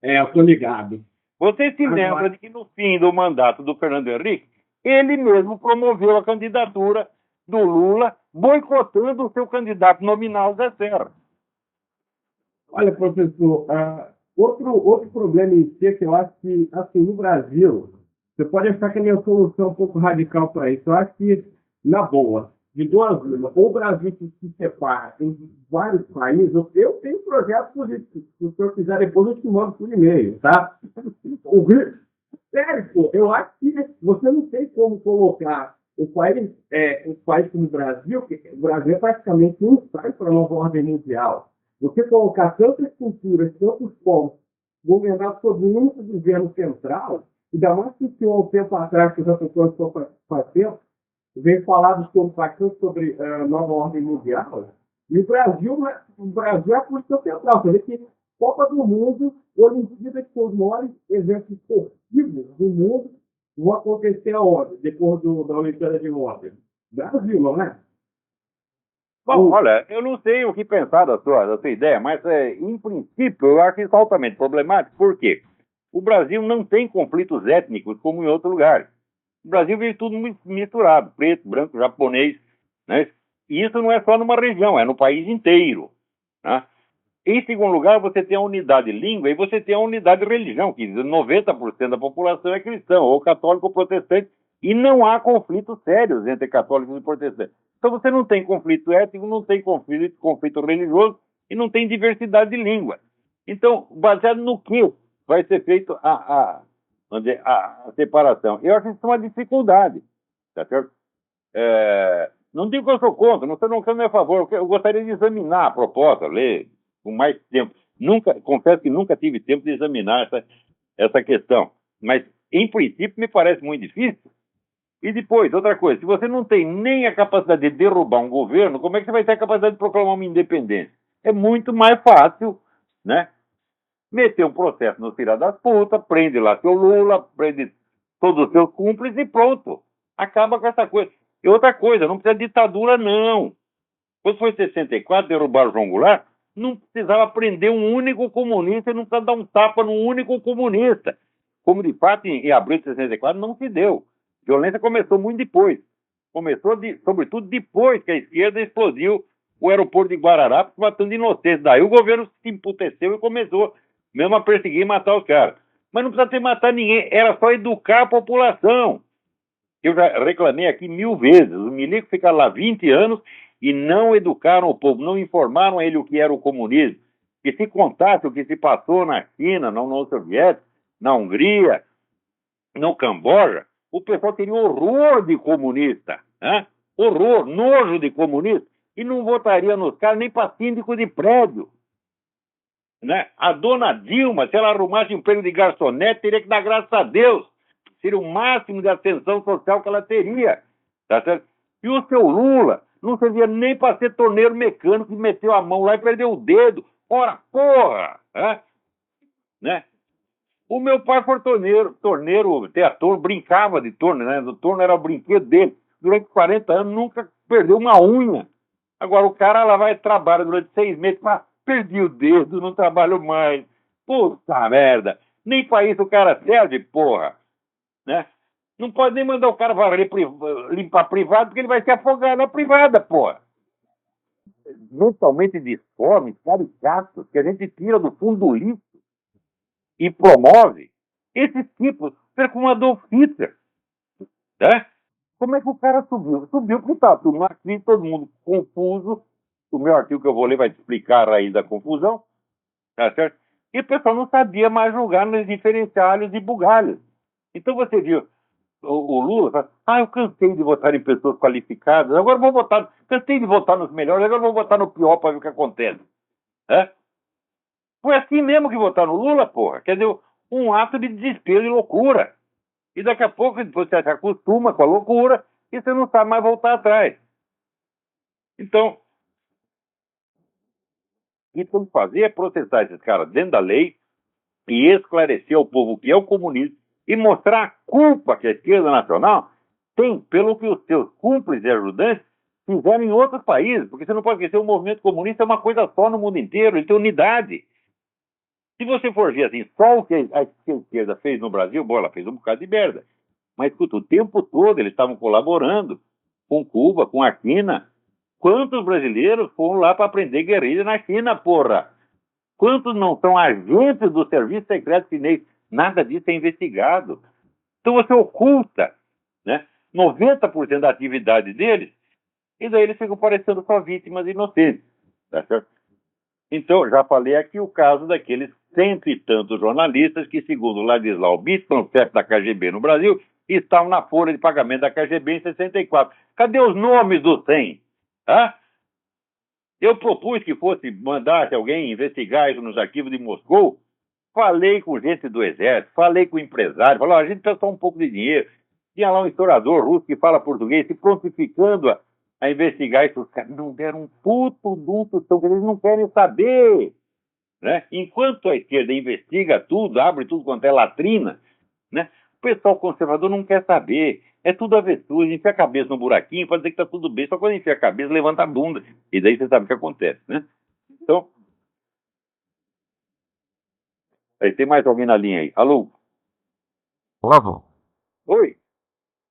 Eu estou ligado. Você se lembra de que no fim do mandato do Fernando Henrique, ele mesmo promoveu a candidatura do Lula, boicotando o seu candidato nominal, Zé Serra. Olha, professor, outro problema em si é que eu acho que, assim, no Brasil, você pode achar que a minha solução é um pouco radical para isso. Eu acho que, na boa, de duas uma, ou o Brasil se separa em vários países, eu tenho projetos políticos. Se o senhor quiser, depois eu te mando por e-mail, tá? Sério, pô, eu acho que você não tem como colocar um país como o Brasil, que o Brasil é praticamente um ensaio para a nova ordem mundial. Você colocar tantas culturas, tantos povos, governar sob um único governo central, ainda mais que o senhor, há um tempo atrás, que já tocou faz tempo, veio falar bastante sobre a nova ordem mundial, e o Brasil é a política central. Você vê que Copa do Mundo, Olimpíadas, que são os maiores eventos esportivos do mundo, vão acontecer aonde? Depois da Olimpíada de Londres. Brasil, não é? Bom, olha, eu não sei o que pensar da sua ideia, mas em princípio eu acho isso altamente problemático. Por quê? O Brasil não tem conflitos étnicos como em outros lugares. O Brasil vive tudo misturado, preto, branco, japonês, né? E isso não é só numa região, é no país inteiro, né? Em segundo lugar, você tem a unidade língua e você tem a unidade religião, que 90% da população é cristã, ou católico ou protestante, e não há conflitos sérios entre católicos e protestantes. Então você não tem conflito étnico, não tem conflito religioso e não tem diversidade de língua. Então, baseado no que vai ser feito a separação? Eu acho isso uma dificuldade, tá certo? Não digo que eu sou contra, não estou não é a favor, eu gostaria de examinar a proposta, ler com mais tempo. Confesso que nunca tive tempo de examinar essa questão, mas em princípio me parece muito difícil. E depois, outra coisa, se você não tem nem a capacidade de derrubar um governo, como é que você vai ter a capacidade de proclamar uma independência? É muito mais fácil, né? Meter um processo no filho das putas, prende lá seu Lula, prende todos os seus cúmplices e pronto. Acaba com essa coisa. E outra coisa, não precisa de ditadura, não. Quando foi em 64, derrubaram o João Goulart, não precisava prender um único comunista e não precisava dar um tapa num único comunista. Como de fato, em abril de 64, não se deu. A violência começou muito depois. Começou, sobretudo, depois que a esquerda explodiu o aeroporto de Guararapes, matando inocentes. Daí o governo se emputeceu e começou mesmo a perseguir e matar os caras. Mas não precisa ter matar ninguém, era só educar a população. Eu já reclamei aqui 1000 vezes. Os milicos ficaram lá 20 anos e não educaram o povo, não informaram a ele o que era o comunismo. Que se contasse o que se passou na China, na União Soviética, na Hungria, no Camboja, o pessoal teria horror de comunista. Né? Horror, nojo de comunista. E não votaria nos caras nem para síndico de prédio. Né? A dona Dilma, se ela arrumasse emprego de garçonete, teria que dar graças a Deus. Seria o máximo de ascensão social que ela teria. Tá certo? E o seu Lula não servia nem para ser torneiro mecânico, que meteu a mão lá e perdeu o dedo. Ora, porra! Né? O meu pai foi torneiro, teatro, brincava de torno, né? O torno era o brinquedo dele. Durante 40 anos nunca perdeu uma unha. Agora o cara lá vai trabalhar durante 6 meses, perdi o dedo, não trabalho mais. Puta merda! Nem para isso o cara serve, porra! Né? Não pode nem mandar o cara limpar privado, porque ele vai se afogar na privada, porra! Mentalmente disformes, caricatos, que a gente tira do fundo do lixo e promove esses tipos, como Adolf Hitler. Né? Como é que o cara subiu? Subiu porque tá tudo aqui, todo mundo confuso. O meu artigo que eu vou ler vai te explicar a raiz da confusão. Tá certo? E o pessoal não sabia mais julgar nos diferenciais e bugalhos. Então você viu o Lula fala, eu cansei de votar em pessoas qualificadas, agora vou votar, cansei de votar nos melhores, agora vou votar no pior para ver o que acontece. Foi assim mesmo que votaram no Lula, porra. Quer dizer, um ato de desespero e loucura. E daqui a pouco você se acostuma com a loucura e você não sabe mais voltar atrás. Então, o que tem que fazer é processar esses caras dentro da lei e esclarecer ao povo o que é o comunismo e mostrar a culpa que a esquerda nacional tem pelo que os seus cúmplices e ajudantes fizeram em outros países. Porque você não pode esquecer, o movimento comunista é uma coisa só no mundo inteiro, ele tem unidade. Se você for ver assim, só o que a esquerda fez no Brasil, bom, ela fez um bocado de merda. Mas, escuta, o tempo todo eles estavam colaborando com Cuba, com a China. Quantos brasileiros foram lá para aprender guerrilha na China, porra? Quantos não são agentes do serviço secreto chinês? Nada disso é investigado. Então você oculta, né, 90% da atividade deles e daí eles ficam parecendo só vítimas inocentes. Tá certo? Então, já falei aqui o caso daqueles 100 e tantos jornalistas que, segundo Ladislau Bispo, chefe da KGB no Brasil, estavam na folha de pagamento da KGB em 64. Cadê os nomes dos 100? Eu propus que mandasse alguém investigar isso nos arquivos de Moscou. Falei com gente do exército, falei com empresário, falei, a gente precisa só um pouco de dinheiro. Tinha lá um historiador russo que fala português, se prontificando a investigar isso. Os caras não deram um puto tostão, que eles não querem saber. Né? Enquanto a esquerda investiga tudo, abre tudo quanto é latrina, né? O pessoal conservador não quer saber. É tudo avestruz, enfia a cabeça no buraquinho para dizer que tá tudo bem. Só quando enfia a cabeça, levanta a bunda. E daí você sabe o que acontece, né? Então, aí tem mais alguém na linha aí. Alô? Olavo, Oi?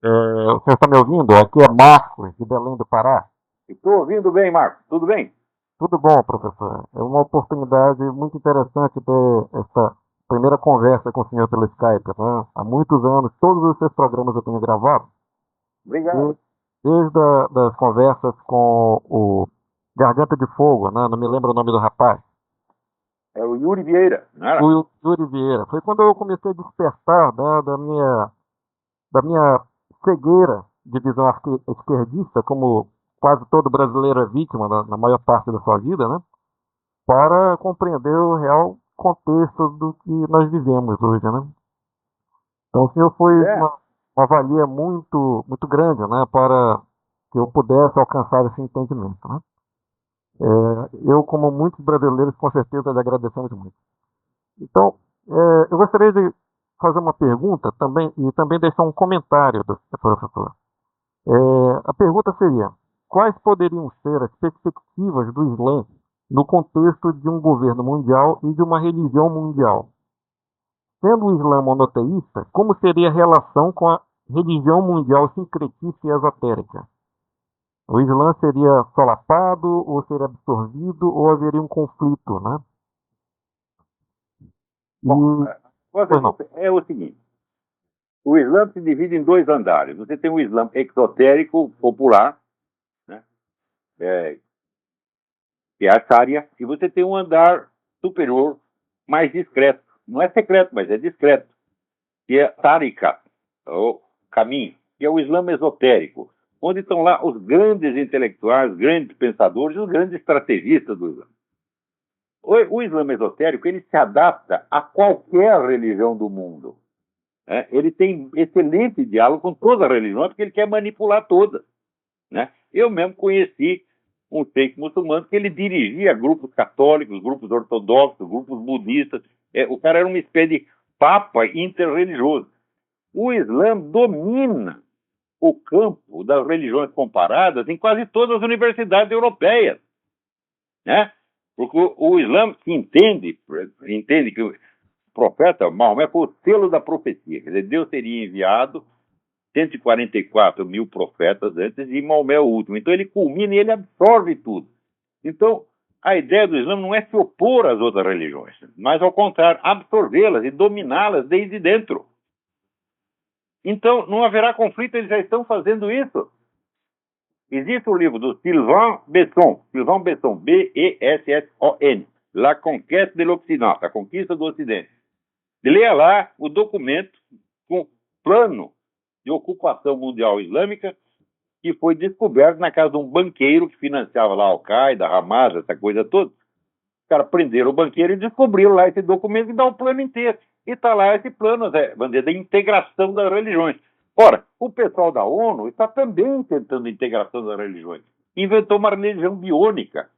você está me ouvindo? Aqui é Marcos, de Belém do Pará. Estou ouvindo bem, Marcos. Tudo bem? Tudo bom, professor? É uma oportunidade muito interessante ter essa primeira conversa com o senhor pelo Skype, né? Há muitos anos, todos os seus programas eu tenho gravado, Obrigado. desde das conversas com o Garganta de Fogo, né? Não me lembro o nome do rapaz. É o Yuri Vieira, não era? O Yuri Vieira. Foi quando eu comecei a despertar, né, da minha cegueira de visão esquerdista, como quase todo brasileiro é vítima na maior parte da sua vida, né? Para compreender o real contexto do que nós vivemos hoje, né? Então, o senhor foi É. uma valia muito, muito grande, né? Para que eu pudesse alcançar esse entendimento, né? Eu, como muitos brasileiros, com certeza lhe agradecemos muito. Então, eu gostaria de fazer uma pergunta também e também deixar um comentário do professor. A pergunta seria: quais poderiam ser as perspectivas do Islã no contexto de um governo mundial e de uma religião mundial? Sendo o Islã monoteísta, como seria a relação com a religião mundial sincretista e esotérica? O Islã seria solapado, ou seria absorvido, ou haveria um conflito, né? Bom, Pois não. é o seguinte: o Islã se divide em dois andares. Você tem o Islã exotérico popular, né? Que é a Sharia, e você tem um andar superior mais discreto. Não é secreto, mas é discreto, que é Tariqa, o caminho, que é o Islã esotérico, onde estão lá os grandes intelectuais, os grandes pensadores, os grandes estrategistas do Islã. O Islã esotérico, ele se adapta a qualquer religião do mundo. Né? Ele tem excelente diálogo com todas as religiões, porque ele quer manipular todas. Né? Eu mesmo conheci um sheik muçulmano que ele dirigia grupos católicos, grupos ortodoxos, grupos budistas. O cara era uma espécie de papa interreligioso. O Islã domina o campo das religiões comparadas em quase todas as universidades europeias. Né? Porque o Islã entende que o profeta Maomé foi o selo da profecia. Quer dizer, Deus teria enviado 144 mil profetas antes de Maomé o último. Então ele culmina e ele absorve tudo. Então a ideia do Islã não é se opor às outras religiões, mas ao contrário, absorvê-las e dominá-las desde dentro. Então não haverá conflito, eles já estão fazendo isso. Existe o livro do Sylvain Besson, B-E-S-S-O-N, La Conquête de l'Occident, a conquista do Ocidente. Leia lá o documento com plano de ocupação mundial islâmica que foi descoberto na casa de um banqueiro que financiava lá a Al-Qaeda, a Hamas, essa coisa toda. Os caras prenderam o banqueiro e descobriram lá esse documento que dá o plano inteiro. E está lá esse plano, vamos dizer, da integração das religiões. Ora, o pessoal da ONU está também tentando a integração das religiões. Inventou uma religião biônica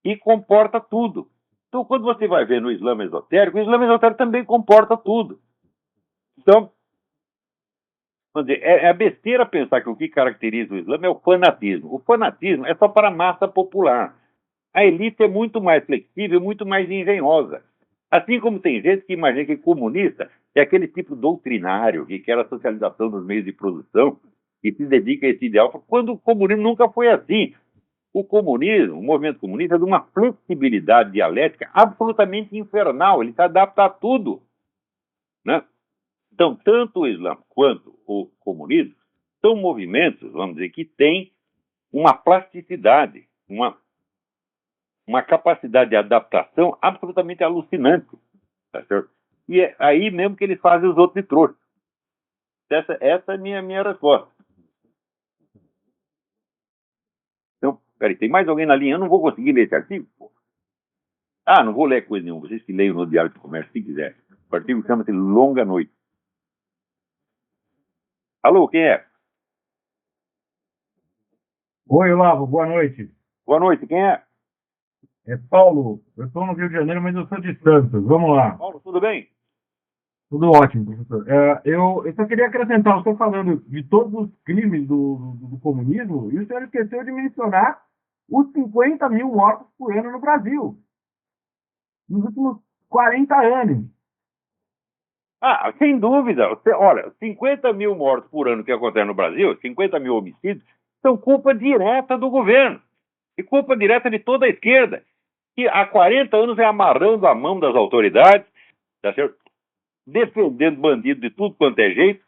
que comporta tudo. Então, quando você vai ver no Islã esotérico, o Islã esotérico também comporta tudo. Então, vamos dizer, é besteira pensar que o que caracteriza o Islã é o fanatismo. O fanatismo é só para a massa popular. A elite é muito mais flexível, muito mais engenhosa. Assim como tem gente que imagina que comunista é aquele tipo doutrinário que quer a socialização dos meios de produção e se dedica a esse ideal, quando o comunismo nunca foi assim. O comunismo, o movimento comunista, é de uma flexibilidade dialética absolutamente infernal. Ele se adapta a tudo. Né? Então, tanto o Islã quanto o comunismo são movimentos, vamos dizer, que têm uma plasticidade, uma capacidade de adaptação absolutamente alucinante. Tá certo? E é aí mesmo que eles fazem os outros de trouxa. Essa é a minha resposta. Então, peraí, tem mais alguém na linha? Eu não vou conseguir ler esse artigo? Pô. Não vou ler coisa nenhuma. Vocês que leiam no Diário do Comércio, se quiser. O artigo chama-se Longa Noite. Alô, quem é? Oi, Olavo, boa noite. Boa noite, quem é? É Paulo, eu estou no Rio de Janeiro, mas eu sou de Santos. Vamos lá. Paulo, tudo bem? Tudo ótimo, professor. Eu só queria acrescentar, o senhor falando de todos os crimes do comunismo, e o senhor esqueceu de mencionar os 50 mil mortos por ano no Brasil, nos últimos 40 anos. Sem dúvida. Olha, 50 mil mortos por ano que acontecem no Brasil, 50 mil homicídios, são culpa direta do governo. E culpa direta de toda a esquerda, que há 40 anos é amarrando a mão das autoridades, tá certo? Defendendo bandido de tudo quanto é jeito,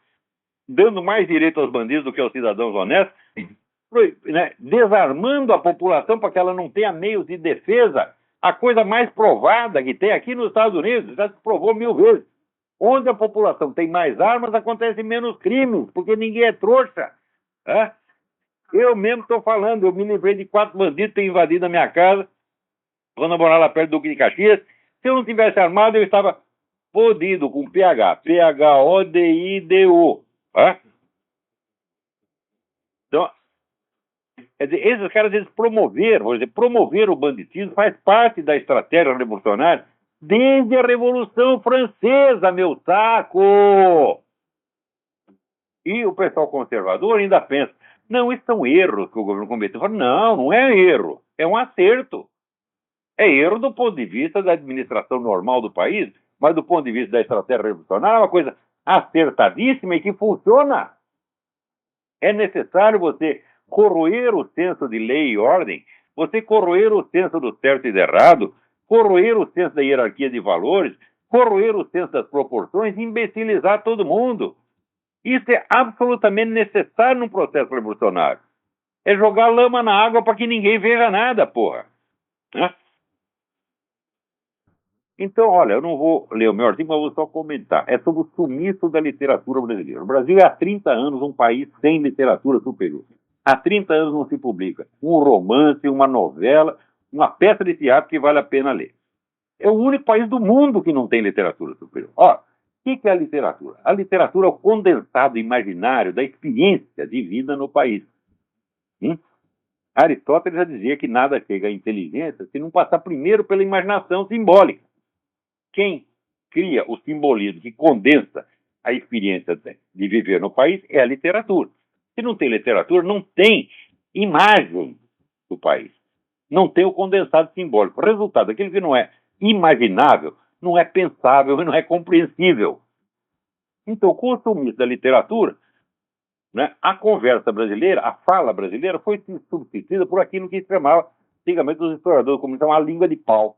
dando mais direito aos bandidos do que aos cidadãos honestos, né? Desarmando a população para que ela não tenha meios de defesa. A coisa mais provada que tem aqui nos Estados Unidos, já se provou 1000 vezes. Onde a população tem mais armas, acontece menos crimes, porque ninguém é trouxa. Né? Eu mesmo estou falando, eu me livrei de 4 bandidos que têm invadido a minha casa, quando eu morava lá perto do Duque de Caxias. Se eu não tivesse armado, eu estava podido com PH. PHODIDO. Né? Então, quer dizer, esses caras, eles promoveram, vou dizer, promover o banditismo faz parte da estratégia revolucionária desde a Revolução Francesa, meu saco! E o pessoal conservador ainda pensa, não, isso são erros que o governo cometeu. Falo, não, não é erro, é um acerto. É erro do ponto de vista da administração normal do país, mas do ponto de vista da estratégia revolucionária é uma coisa acertadíssima e que funciona. É necessário você corroer o senso de lei e ordem, você corroer o senso do certo e do errado, corroer o senso da hierarquia de valores, corroer o senso das proporções e imbecilizar todo mundo. Isso é absolutamente necessário num processo revolucionário. É jogar lama na água para que ninguém veja nada, porra. Né? Então, olha, eu não vou ler o meu artigo, mas vou só comentar. É sobre o sumiço da literatura brasileira. O Brasil é há 30 anos um país sem literatura superior. Há 30 anos não se publica um romance, uma novela, uma peça de teatro que vale a pena ler. É o único país do mundo que não tem literatura superior. Ora, o que é a literatura? A literatura é o condensado imaginário da experiência de vida no país. Aristóteles já dizia que nada chega à inteligência se não passar primeiro pela imaginação simbólica. Quem cria o simbolismo que condensa a experiência de viver no país é a literatura. Se não tem literatura, não tem imagem do país. Não tem o condensado simbólico. O resultado, aquilo que não é imaginável, não é pensável e não é compreensível. Então, com o sumiço da literatura, né, a conversa brasileira, a fala brasileira, foi substituída por aquilo que se chamava, antigamente os historiadores comunicavam, a língua de pau,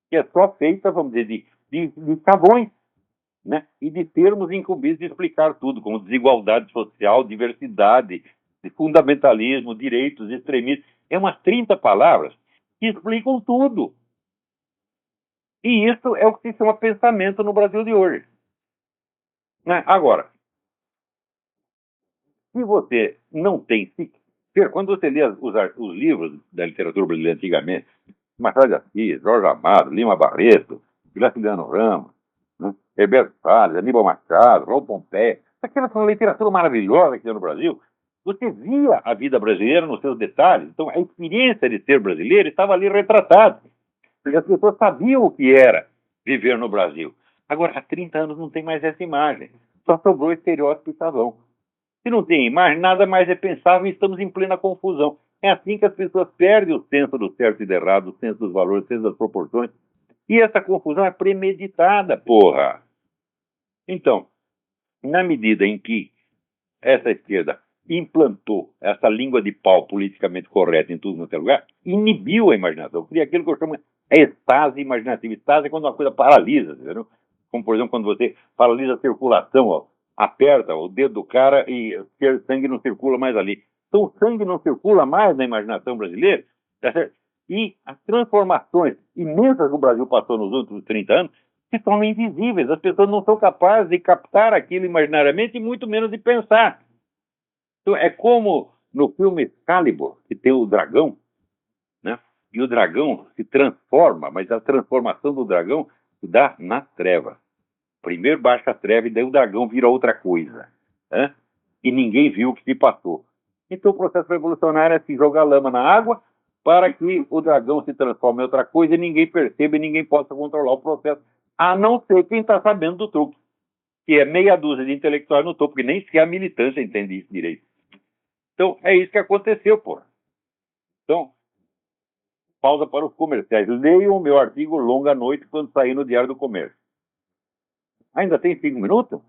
que é só feita, vamos dizer, de chavões, né, e de termos incumbidos de explicar tudo, como desigualdade social, diversidade, fundamentalismo, direitos, extremistas. É umas 30 palavras que explicam tudo. E isso é o que se chama pensamento no Brasil de hoje. Né? Agora, se você não tem... Quando você lê os livros da literatura brasileira antigamente, Machado de Assis, Jorge Amado, Lima Barreto, Graciliano Ramos, né? Heberto Salles, Aníbal Machado, Raul Pompeia, aquela literatura maravilhosa que tinha no Brasil, você via a vida brasileira nos seus detalhes. Então, a experiência de ser brasileiro estava ali retratada. E as pessoas sabiam o que era viver no Brasil. Agora, há 30 anos não tem mais essa imagem. Só sobrou estereótipo e chavão. Se não tem imagem, nada mais é pensável e estamos em plena confusão. É assim que as pessoas perdem o senso do certo e do errado, o senso dos valores, o senso das proporções. E essa confusão é premeditada, porra. Então, na medida em que essa esquerda implantou essa língua de pau politicamente correta em tudo no seu lugar, inibiu a imaginação. Cria aquilo que eu chamo de estase imaginativa. Estase é quando uma coisa paralisa, entendeu? Como, por exemplo, quando você paralisa a circulação, ó, aperta o dedo do cara e o sangue não circula mais ali. Então, o sangue não circula mais na imaginação brasileira, tá certo? E as transformações imensas que o Brasil passou nos últimos 30 anos se tornam invisíveis. As pessoas não são capazes de captar aquilo imaginariamente e muito menos de pensar. Então, é como no filme Excalibur, que tem o dragão, né? E o dragão se transforma, mas a transformação do dragão se dá na treva. Primeiro baixa a treva e daí o dragão vira outra coisa. Né? E ninguém viu o que se passou. Então o processo revolucionário é assim, jogar lama na água para que o dragão se transforme em outra coisa e ninguém perceba e ninguém possa controlar o processo. A não ser quem está sabendo do truque. Que é meia dúzia de intelectuais no topo, que nem sequer a militância entende isso direito. Então é isso que aconteceu, porra. Então, pausa para os comerciais. Leiam o meu artigo Longa Noite quando sair no Diário do Comércio. Ainda tem 5 minutos?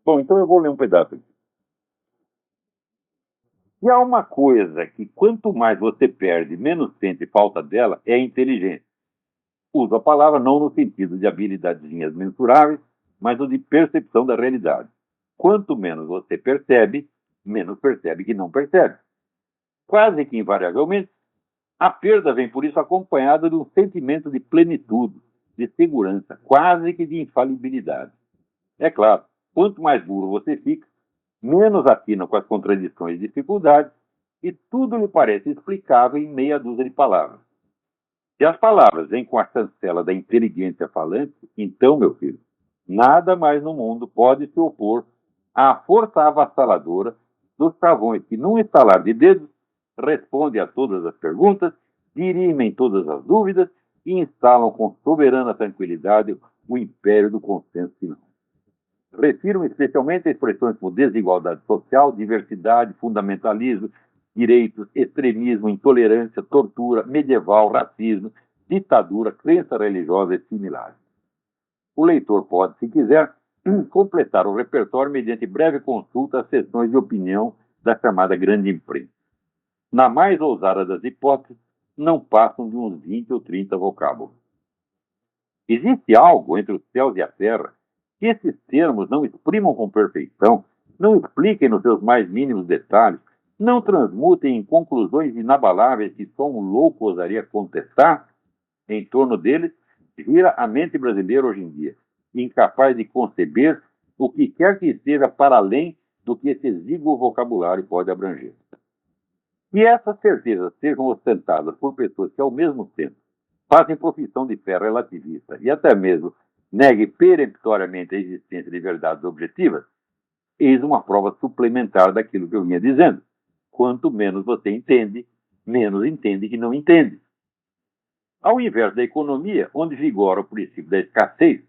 Bom, então eu vou ler um pedaço aqui. E há uma coisa que quanto mais você perde, menos sente falta dela, é a inteligência. Uso a palavra não no sentido de habilidadezinhas mensuráveis, mas no de percepção da realidade. Quanto menos você percebe, menos percebe que não percebe. Quase que invariavelmente, a perda vem por isso acompanhada de um sentimento de plenitude, de segurança, quase que de infalibilidade. É claro, quanto mais burro você fica, menos atina com as contradições e dificuldades, e tudo lhe parece explicável em meia dúzia de palavras. Se as palavras vêm com a chancela da inteligência falante, então, meu filho, nada mais no mundo pode se opor à força avassaladora dos travões que, num estalar de dedos, respondem a todas as perguntas, dirimem todas as dúvidas e instalam com soberana tranquilidade o império do consenso final. Refiro-me especialmente a expressões como desigualdade social, diversidade, fundamentalismo, direitos, extremismo, intolerância, tortura, medieval, racismo, ditadura, crença religiosa e similares. O leitor pode, se quiser, completar o repertório mediante breve consulta às sessões de opinião da chamada grande imprensa. Na mais ousada das hipóteses, não passam de uns 20 ou 30 vocábulos. Existe algo entre os céus e a terra que esses termos não exprimam com perfeição, não expliquem nos seus mais mínimos detalhes, não transmutem em conclusões inabaláveis que só um louco ousaria contestar? Em torno deles gira a mente brasileira hoje em dia, incapaz de conceber o que quer que esteja para além do que esse exíguo vocabulário pode abranger. E essas certezas sejam ostentadas por pessoas que, ao mesmo tempo, fazem profissão de fé relativista e até mesmo negue peremptoriamente a existência de verdades objetivas, eis uma prova suplementar daquilo que eu vinha dizendo. Quanto menos você entende, menos entende que não entende. Ao invés da economia, onde vigora o princípio da escassez,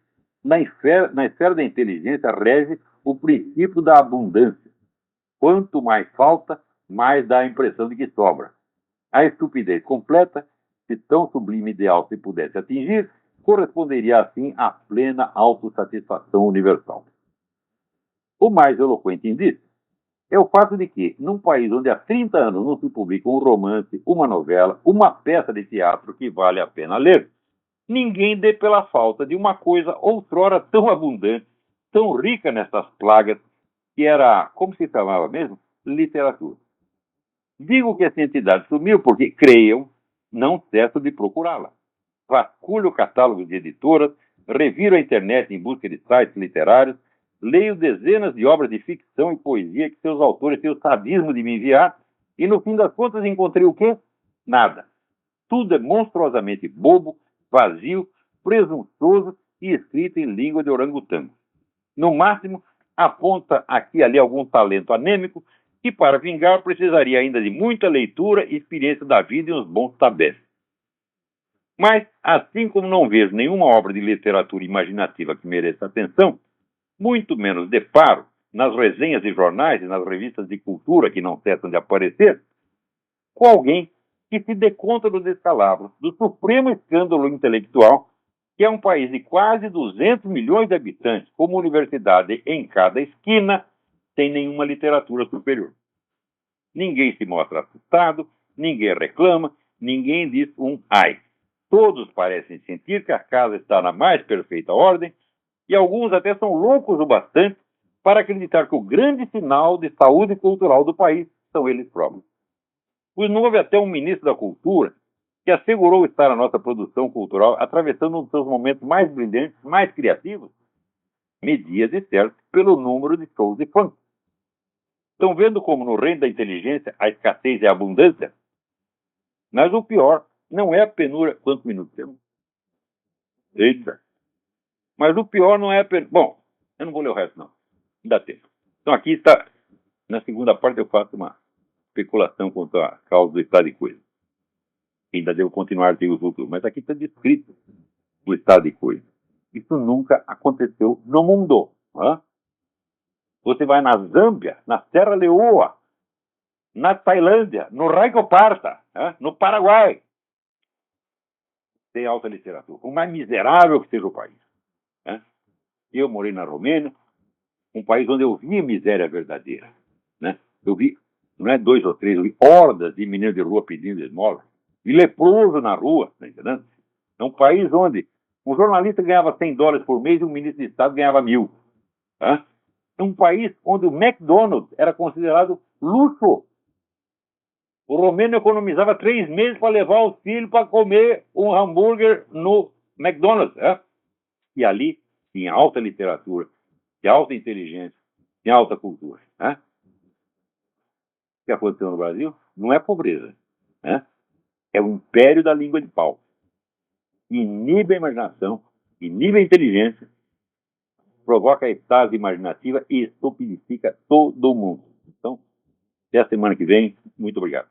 na esfera da inteligência rege o princípio da abundância. Quanto mais falta, mais dá a impressão de que sobra. A estupidez completa, se tão sublime ideal se pudesse atingir, corresponderia assim à plena autossatisfação universal. O mais eloquente indício é o fato de que, num país onde há 30 anos não se publica um romance, uma novela, uma peça de teatro que vale a pena ler, ninguém dê pela falta de uma coisa outrora tão abundante, tão rica nessas plagas, que era, como se chamava mesmo? Literatura. Digo que essa entidade sumiu porque, creiam, não cesso de procurá-la. Vasculho o catálogo de editoras, reviro a internet em busca de sites literários, leio dezenas de obras de ficção e poesia que seus autores têm o sadismo de me enviar, e no fim das contas encontrei o quê? Nada. Tudo é monstruosamente bobo, vazio, presunçoso e escrito em língua de orangotango. No máximo, aponta aqui e ali algum talento anêmico que, para vingar, precisaria ainda de muita leitura e experiência da vida e uns bons tabés. Mas, assim como não vejo nenhuma obra de literatura imaginativa que mereça atenção, muito menos deparo nas resenhas de jornais e nas revistas de cultura que não cessam de aparecer, com alguém que se dê conta do descalabro, do supremo escândalo intelectual, que é um país de quase 200 milhões de habitantes, com uma universidade em cada esquina, sem nenhuma literatura superior. Ninguém se mostra assustado, ninguém reclama, ninguém diz um ai. Todos parecem sentir que a casa está na mais perfeita ordem, e alguns até são loucos o bastante para acreditar que o grande sinal de saúde cultural do país são eles próprios. Pois não houve até um ministro da Cultura que assegurou estar a nossa produção cultural atravessando um dos seus momentos mais brilhantes, mais criativos, media de certo pelo número de shows de funk. Estão vendo como no reino da inteligência a escassez é a abundância? Mas o pior não é a penúria. Quantos minutos temos? Eita! Mas o pior não é a penúria. Bom, eu não vou ler o resto, não. Não dá tempo. Então aqui está, na segunda parte eu faço uma especulação quanto à causa do estado de coisa. Ainda devo continuar sem o futuro, mas aqui está descrito o estado de coisa. Isso nunca aconteceu no mundo. Hein? Você vai na Zâmbia, na Serra Leoa, na Tailândia, no Raigoparta, no Paraguai. Tem alta literatura. O mais miserável que seja o país. Eu morei na Romênia, um país onde eu vi a miséria verdadeira. Eu vi não é 2 ou 3, hordas de meninos de rua pedindo esmola, e leproso na rua, tá entendendo? É um país onde um jornalista ganhava $100 por mês e um ministro de Estado ganhava 1.000. Tá? É um país onde o McDonald's era considerado luxo. O romeno economizava 3 meses para levar os filhos para comer um hambúrguer no McDonald's. Tá? E ali tinha alta literatura, tinha alta inteligência, tinha alta cultura. Tá? O que aconteceu no Brasil não é pobreza. Né? É o império da língua de pau. Inibe a imaginação, inibe a inteligência, provoca a extase imaginativa e estupidifica todo mundo. Então, até a semana que vem. Muito obrigado.